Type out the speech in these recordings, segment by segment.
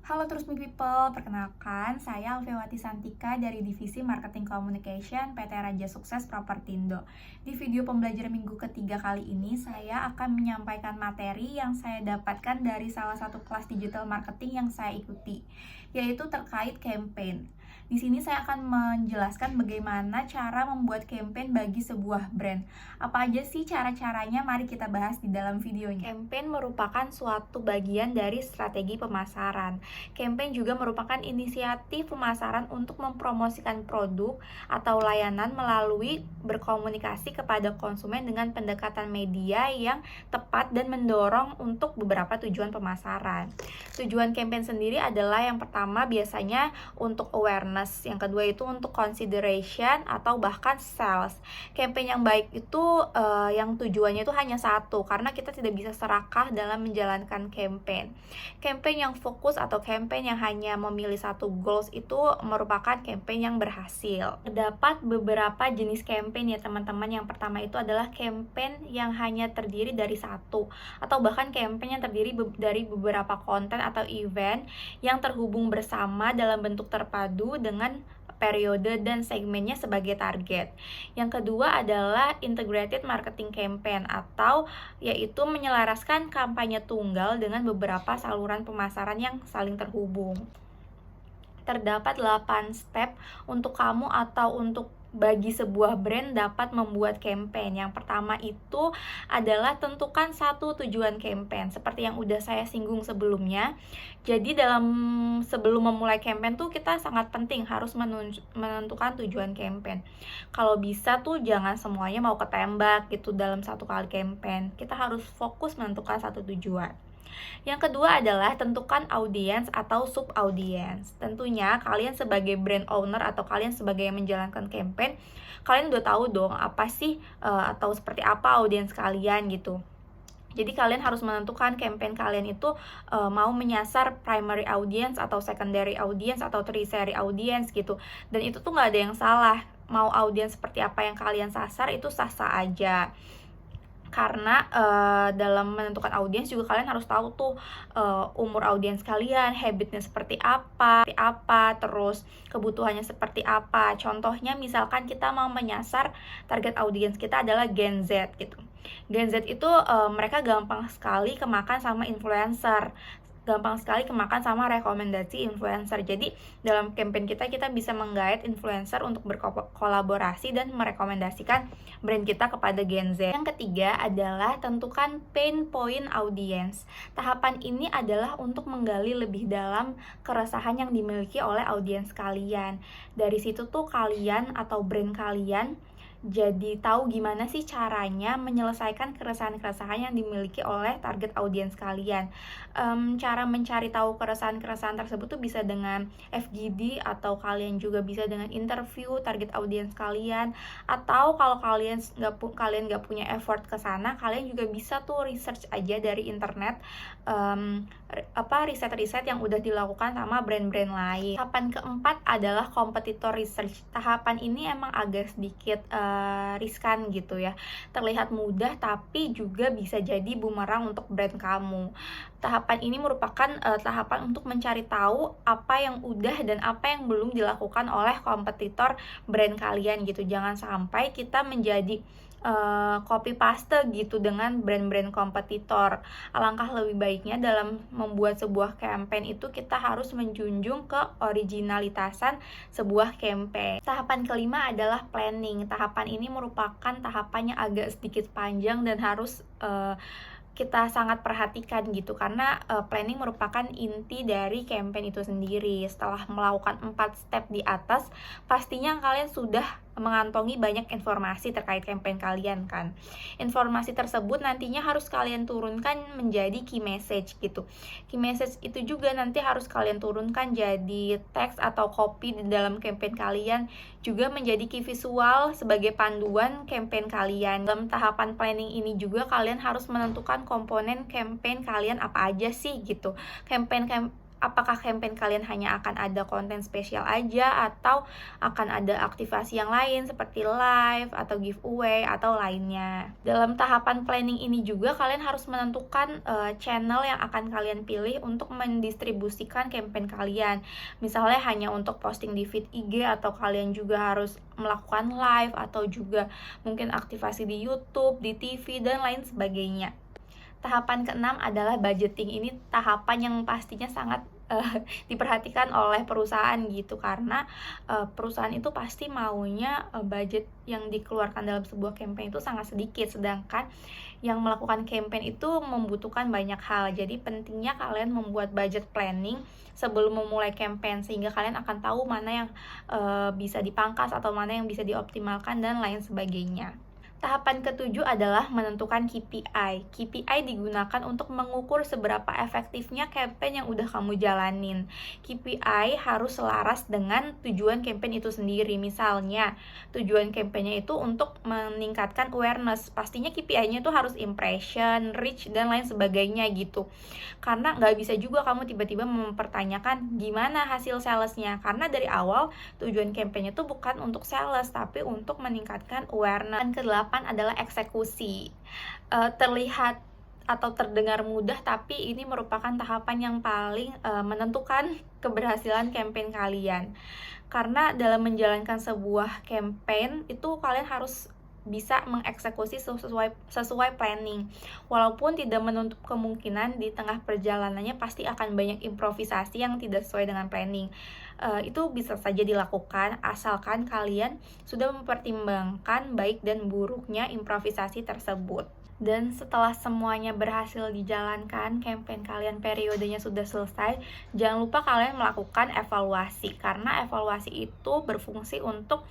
Halo Terus Me People, perkenalkan saya Alfiawati Santika dari Divisi Marketing Communication PT Raja Sukses Propertindo. Di video pembelajaran minggu ketiga kali ini, saya akan menyampaikan materi yang saya dapatkan dari salah satu kelas digital marketing yang saya ikuti, yaitu terkait campaign. Di sini saya akan menjelaskan bagaimana cara membuat campaign bagi sebuah brand. Apa aja sih cara-caranya? Mari kita bahas di dalam videonya. Campaign merupakan suatu bagian dari strategi pemasaran. Campaign juga merupakan inisiatif pemasaran untuk mempromosikan produk atau layanan melalui berkomunikasi kepada konsumen dengan pendekatan media yang tepat dan mendorong untuk beberapa tujuan pemasaran. Tujuan campaign sendiri adalah yang pertama biasanya untuk awareness, yang kedua itu untuk consideration atau bahkan sales. Campaign yang baik itu yang tujuannya itu hanya satu, karena kita tidak bisa serakah dalam menjalankan campaign. Campaign yang fokus atau campaign yang hanya memilih satu goals itu merupakan campaign yang berhasil. Terdapat beberapa jenis campaign ya teman-teman. Yang pertama itu adalah campaign yang hanya terdiri dari satu, atau bahkan campaign yang terdiri dari beberapa konten atau event yang terhubung bersama dalam bentuk terpadu dengan periode dan segmennya sebagai target. Yang kedua adalah integrated marketing campaign, atau yaitu menyelaraskan kampanye tunggal dengan beberapa saluran pemasaran yang saling terhubung. Terdapat 8 step untuk kamu atau untuk bagi sebuah brand dapat membuat campaign. Yang pertama itu adalah tentukan satu tujuan campaign, seperti yang udah saya singgung sebelumnya. Jadi sebelum memulai campaign tuh kita sangat penting harus menentukan tujuan campaign. Kalau bisa tuh jangan semuanya mau ketembak gitu dalam satu kali campaign. Kita harus fokus menentukan satu tujuan. Yang kedua adalah tentukan audiens atau sub-audiens. Tentunya kalian sebagai brand owner atau kalian sebagai yang menjalankan campaign, kalian udah tahu dong apa sih atau seperti apa audiens kalian gitu. Jadi kalian harus menentukan campaign kalian itu mau menyasar primary audience atau secondary audience atau tertiary audience gitu. Dan itu tuh nggak ada yang salah. Mau audiens seperti apa yang kalian sasar itu sah-sah aja. Karena dalam menentukan audiens juga kalian harus tahu tuh umur audiens kalian, habitnya seperti apa, terus kebutuhannya seperti apa. Contohnya misalkan kita mau menyasar target audiens kita adalah Gen Z gitu. Gen Z itu mereka gampang sekali kemakan sama influencer, gampang sekali kemakan sama rekomendasi influencer. Jadi dalam campaign kita bisa menggait influencer untuk berkolaborasi dan merekomendasikan brand kita kepada Gen Z. Yang ketiga adalah tentukan pain point audience. Tahapan ini adalah untuk menggali lebih dalam keresahan yang dimiliki oleh audiens kalian. Dari situ tuh kalian atau brand kalian jadi tahu gimana sih caranya menyelesaikan keresahan-keresahan yang dimiliki oleh target audiens kalian. Cara mencari tahu keresahan-keresahan tersebut tuh bisa dengan FGD, atau kalian juga bisa dengan interview target audiens kalian, atau kalau kalian nggak punya effort ke sana, kalian juga bisa tuh research aja dari internet riset-riset yang udah dilakukan sama brand-brand lain. Tahapan keempat adalah competitor research. Tahapan ini emang agak sedikit riskan gitu ya, terlihat mudah tapi juga bisa jadi bumerang untuk brand kamu. Tahapan ini merupakan tahapan untuk mencari tahu apa yang udah dan apa yang belum dilakukan oleh kompetitor brand kalian gitu. Jangan sampai kita menjadi copy paste gitu dengan brand-brand kompetitor. Alangkah lebih baiknya dalam membuat sebuah campaign itu kita harus menjunjung ke originalitasan sebuah campaign. Tahapan kelima adalah planning. Tahapan ini merupakan tahapan yang agak sedikit panjang dan harus kita sangat perhatikan gitu, karena planning merupakan inti dari campaign itu sendiri. Setelah melakukan 4 step di atas, pastinya kalian sudah mengantongi banyak informasi terkait campaign kalian kan. Informasi tersebut nantinya harus kalian turunkan menjadi key message gitu. Key message itu juga nanti harus kalian turunkan jadi teks atau copy di dalam campaign kalian, juga menjadi key visual sebagai panduan campaign kalian. Dalam tahapan planning ini juga kalian harus menentukan komponen campaign kalian apa aja sih gitu. apakah campaign kalian hanya akan ada konten spesial aja atau akan ada aktivasi yang lain seperti live atau giveaway atau lainnya. Dalam tahapan planning ini juga kalian harus menentukan channel yang akan kalian pilih untuk mendistribusikan campaign kalian. Misalnya hanya untuk posting di feed IG atau kalian juga harus melakukan live atau juga mungkin aktivasi di YouTube, di TV dan lain sebagainya. Tahapan keenam adalah budgeting. Ini tahapan yang pastinya sangat diperhatikan oleh perusahaan gitu, karena perusahaan itu pasti maunya budget yang dikeluarkan dalam sebuah campaign itu sangat sedikit, sedangkan yang melakukan campaign itu membutuhkan banyak hal. Jadi pentingnya kalian membuat budget planning sebelum memulai campaign, sehingga kalian akan tahu mana yang bisa dipangkas atau mana yang bisa dioptimalkan dan lain sebagainya. Tahapan ketujuh adalah menentukan KPI. KPI digunakan untuk mengukur seberapa efektifnya campaign yang udah kamu jalanin. KPI harus selaras dengan tujuan campaign itu sendiri. Misalnya, tujuan campaignnya itu untuk meningkatkan awareness. Pastinya KPI-nya itu harus impression, reach, dan lain sebagainya gitu. Karena nggak bisa juga kamu tiba-tiba mempertanyakan gimana hasil salesnya. Karena dari awal, tujuan campaign itu bukan untuk sales, tapi untuk meningkatkan awareness. Dan kedelapan adalah eksekusi. Terlihat atau terdengar mudah, tapi ini merupakan tahapan yang paling menentukan keberhasilan campaign kalian. Karena dalam menjalankan sebuah campaign itu kalian harus bisa mengeksekusi sesuai planning. Walaupun tidak menutup kemungkinan di tengah perjalanannya pasti akan banyak improvisasi yang tidak sesuai dengan planning. Itu bisa saja dilakukan asalkan kalian sudah mempertimbangkan baik dan buruknya improvisasi tersebut. Dan setelah semuanya berhasil dijalankan, campaign kalian periodenya sudah selesai, jangan lupa kalian melakukan evaluasi, karena evaluasi itu berfungsi untuk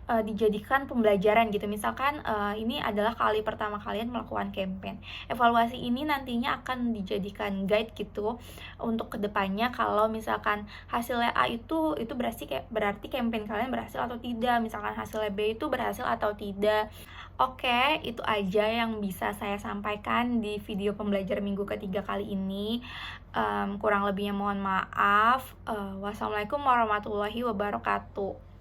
dijadikan pembelajaran gitu. Misalkan ini adalah kali pertama kalian melakukan campaign. Evaluasi ini nantinya akan dijadikan guide gitu untuk kedepannya. Kalau misalkan hasilnya A itu berarti campaign kalian berhasil atau tidak. Misalkan hasilnya B itu berhasil atau tidak. Oke, itu aja yang bisa saya sampaikan di video pembelajaran minggu ketiga kali ini. Kurang lebihnya mohon maaf. Wassalamualaikum warahmatullahi wabarakatuh.